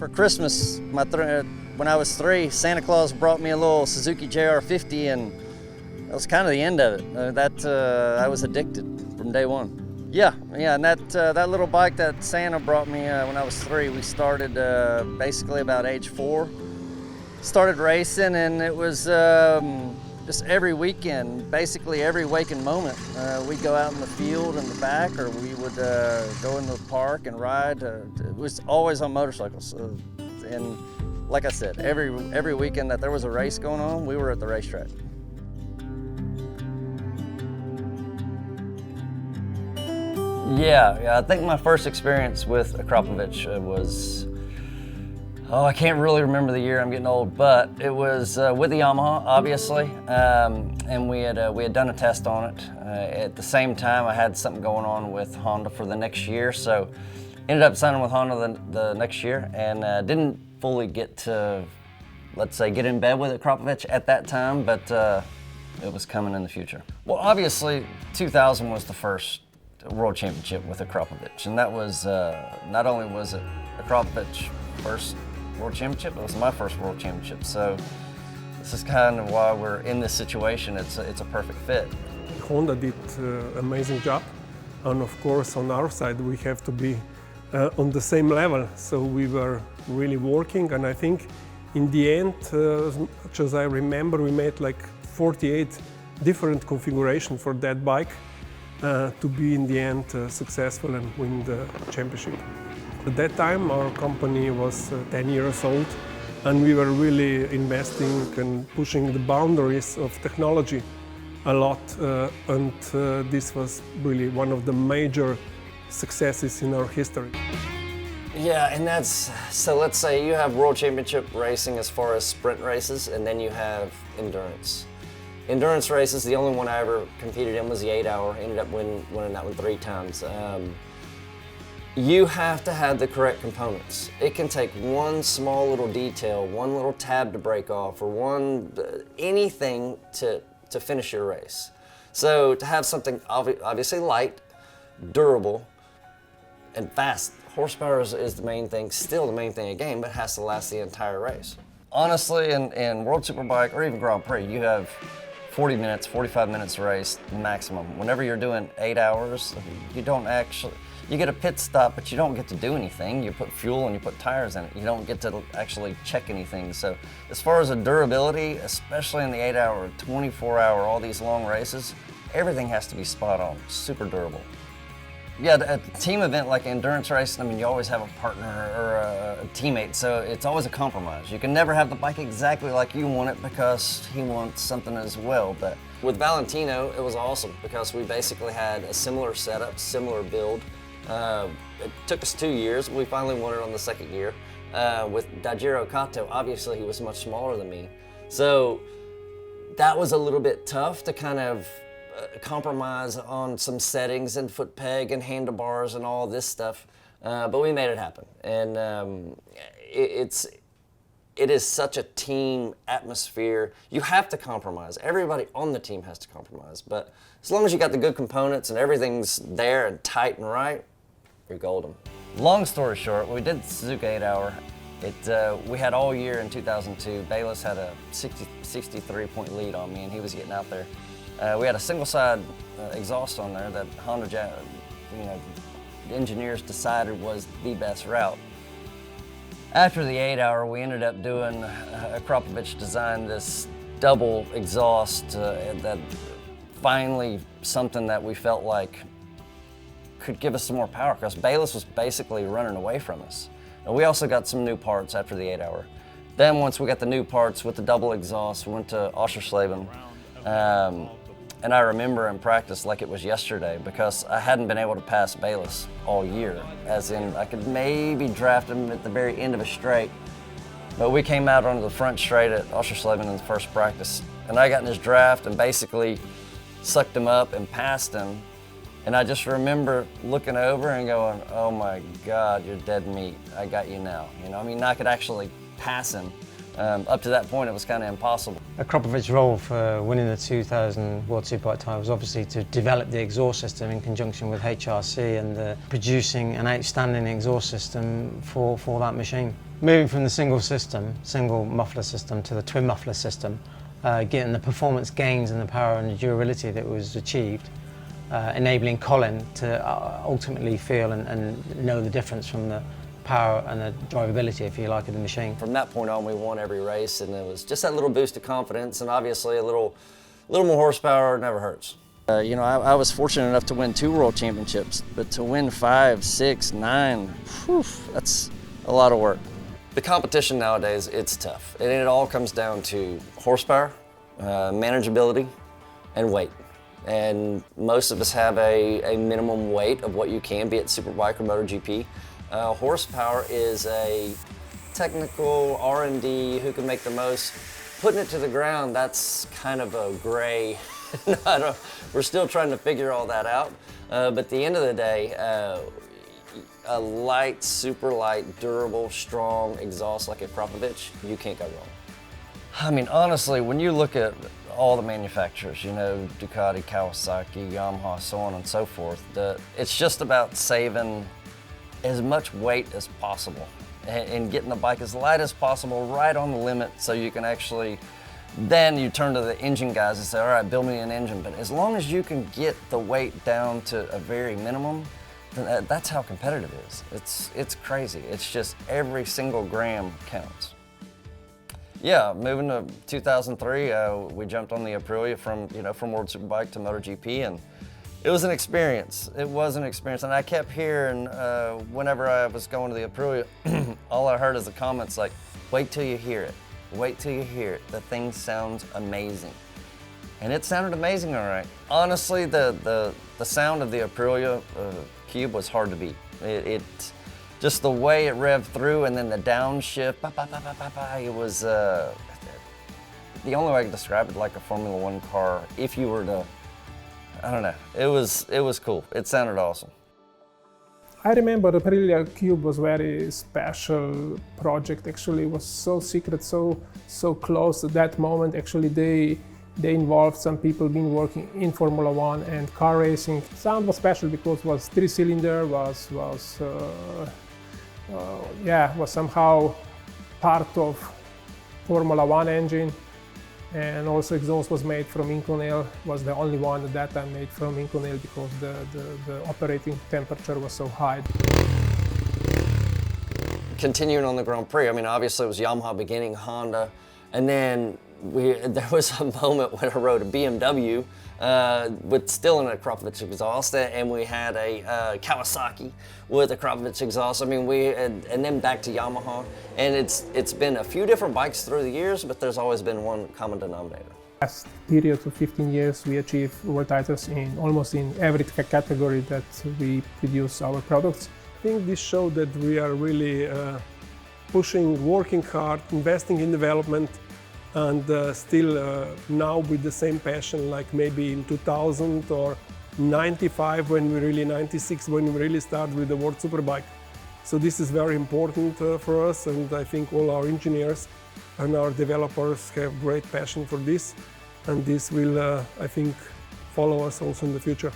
For Christmas, when I was 3, Santa Claus brought me a little Suzuki JR50, and that was kind of the end of it. I was addicted from day one. Yeah, and that little bike that Santa brought me when I was 3, we started basically about age 4. Started racing, and it was just every weekend, basically every waking moment. We'd go out in the field in the back, or we would go in the park and ride. It was always on motorcycles. And like I said, every weekend that there was a race going on, we were at the racetrack. Yeah, I think my first experience with Akrapovič was, I can't really remember the year, I'm getting old, but it was with the Yamaha, obviously, and we had done a test on it. At the same time, I had something going on with Honda for the next year, so ended up signing with Honda the next year, and didn't fully get to, let's say, get in bed with Akrapovič at that time, but it was coming in the future. Well, obviously, 2000 was the first World Championship with Akrapovič, and that was not only was it Akrapovič's first World Championship, it was my first World Championship. So this is kind of why we're in this situation. It's a perfect fit. Honda did an amazing job, and of course on our side we have to be on the same level. So we were really working, and I think in the end, as much as I remember, we made like 48 different configurations for that bike. To be in the end successful and win the championship. At that time our company was 10 years old, and we were really investing and pushing the boundaries of technology a lot, and this was really one of the major successes in our history. Yeah, and so let's say you have World Championship racing as far as sprint races, and then you have endurance. Endurance races, the only one I ever competed in was the 8-hour. Ended up winning that one 3 times. You have to have the correct components. It can take one small little detail, one little tab to break off, or anything to finish your race. So to have something obviously light, durable, and fast. Horsepower is the main thing, still the main thing in the game, but it has to last the entire race. Honestly, in World Superbike or even Grand Prix, you have 40 minutes, 45 minutes race maximum. Whenever you're doing 8 hours, you get a pit stop, but you don't get to do anything. You put fuel and you put tires in it. You don't get to actually check anything. So as far as the durability, especially in the 8-hour, 24-hour, all these long races, everything has to be spot on, super durable. Yeah, at a team event like endurance racing, I mean, you always have a partner or a teammate, so it's always a compromise. You can never have the bike exactly like you want it because he wants something as well. But with Valentino, it was awesome because we basically had a similar setup, similar build. It took us 2 years. We finally won it on the 2nd year. With Daijiro Kato, obviously he was much smaller than me. So that was a little bit tough to kind of compromise on some settings and foot peg and handlebars and all this stuff, but we made it happen. And it is such a team atmosphere. You have to compromise. Everybody on the team has to compromise, but as long as you got the good components and everything's there and tight and right, you're golden. Long story short, we did the Suzuki 8-hour. We had all year in 2002. Bayless had a 63-point lead on me, and he was getting out there. We had a single-side exhaust on there that Honda, engineers decided was the best route. After the 8-hour, we ended up doing, Akrapovič designed this double exhaust that finally something that we felt like could give us some more power, because Bayless was basically running away from us. And we also got some new parts after the 8-hour. Then once we got the new parts with the double exhaust, we went to Oschersleben. And I remember in practice like it was yesterday, because I hadn't been able to pass Bayless all year. As in, I could maybe draft him at the very end of a straight. But we came out onto the front straight at Oschersleben in the first practice. And I got in his draft and basically sucked him up and passed him. And I just remember looking over and going, oh my God, you're dead meat. I got you now. I could actually pass him. Up to that point, it was kind of impossible. Akrapovič's role for winning the 2000 World Superbike title was obviously to develop the exhaust system in conjunction with HRC and producing an outstanding exhaust system for that machine. Moving from the single muffler system to the twin muffler system, getting the performance gains and the power and the durability that was achieved, enabling Colin to ultimately feel and know the difference from the power and the drivability, if you like, of the machine. From that point on, we won every race, and it was just that little boost of confidence, and obviously a little more horsepower never hurts. You know, I was fortunate enough to win 2 world championships, but to win 5, 6, 9, whew, that's a lot of work. The competition nowadays, it's tough, and it all comes down to horsepower, manageability, and weight. And most of us have a minimum weight of what you can be at Superbike or MotoGP. Horsepower is a technical R&D, who can make the most. Putting it to the ground, that's kind of a gray. We're still trying to figure all that out. But at the end of the day, a light, super light, durable, strong exhaust like Akrapovič, you can't go wrong. I mean, honestly, when you look at all the manufacturers, you know, Ducati, Kawasaki, Yamaha, so on and so forth, it's just about saving as much weight as possible and getting the bike as light as possible, right on the limit, so you can actually, then you turn to the engine guys and say, all right, build me an engine. But as long as you can get the weight down to a very minimum, then that's how competitive it is. It's crazy. It's just every single gram counts. Yeah, moving to 2003, we jumped on the Aprilia from World Superbike to MotoGP, and it was an experience. It was an experience, and I kept hearing whenever I was going to the Aprilia, all I heard is the comments like, wait till you hear it. Wait till you hear it. The thing sounds amazing. And it sounded amazing, all right. Honestly, the sound of the Aprilia Cube was hard to beat. Just the way it revved through, and then the downshift, it was, the only way I could describe it, like a Formula One car, if you were to, I don't know, it was cool. It sounded awesome. I remember the Aprilia Cube was very special project. Actually, it was so secret, so close at that moment. Actually, they involved some people been working in Formula One and car racing. Sound was special because it was 3-cylinder, was somehow part of Formula One engine. And also exhaust was made from Inconel, was the only one at that time made from Inconel because the operating temperature was so high. Continuing on the Grand Prix, I mean, obviously it was Yamaha beginning, Honda, and then there was a moment when I rode a BMW with still an Akrapovič exhaust, and we had a Kawasaki with Akrapovič exhaust. I mean, and then back to Yamaha, and it's been a few different bikes through the years, but there's always been one common denominator. Last period of 15 years, we achieved world titles in almost in every category that we produce our products. I think this showed that we are really pushing, working hard, investing in development, and still now with the same passion like maybe in 2000 or 95 96 when we really started with the World Superbike. So this is very important for us, and I think all our engineers and our developers have great passion for this, and this will, I think, follow us also in the future.